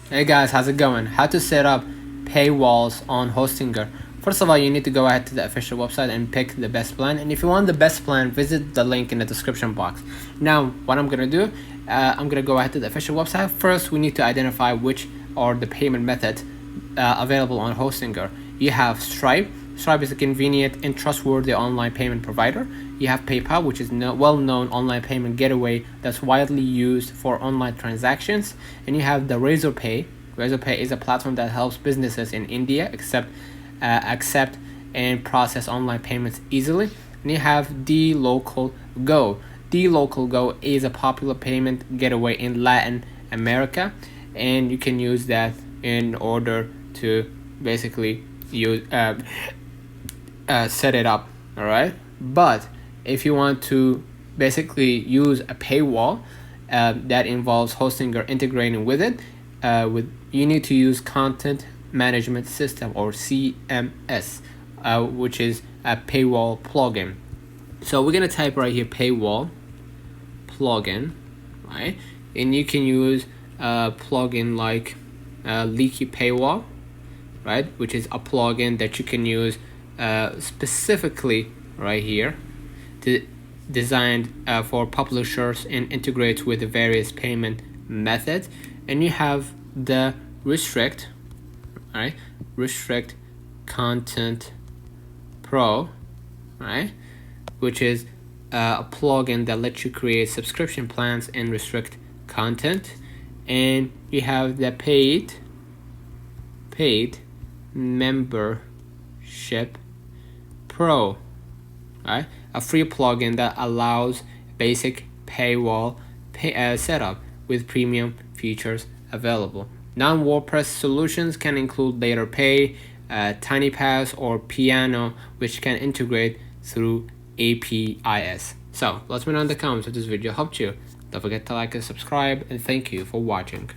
Hey guys, how's it going? How to set up paywalls on Hostinger. First of all, you need to go ahead to the official website and pick the best plan. And if you want the best plan, visit the link in the description box. Now, what I'm gonna do, I'm gonna go ahead to the official website. First, we need to identify which are the payment method available on Hostinger. You have Stripe. Stripe is a convenient and trustworthy online payment provider. You have PayPal, which is a well-known online payment gateway that's widely used for online transactions. And you have the Razorpay. Razorpay is a platform that helps businesses in India accept and process online payments easily. And you have dLocalGo. dLocalGo is a popular payment gateway in Latin America, and you can use that in order to basically set it up. All right, but if you want to basically use a paywall that involves hosting or integrating with it, you need to use content management system, or CMS, which is a paywall plugin. So we're gonna type right here paywall plugin, right? And you can use a plugin like Leaky Paywall, right, which is a plugin that you can use specifically right here designed for publishers and integrates with the various payment methods. And you have the restrict content pro, right, which is a plugin that lets you create subscription plans and restrict content. And you have the paid membership pro, right, a free plugin that allows basic paywall setup with premium features available. Non-WordPress solutions can include Later Pay, TinyPass, or Piano, which can integrate through APIs. So let me know in the comments if this video helped you. Don't forget to like and subscribe, and thank you for watching.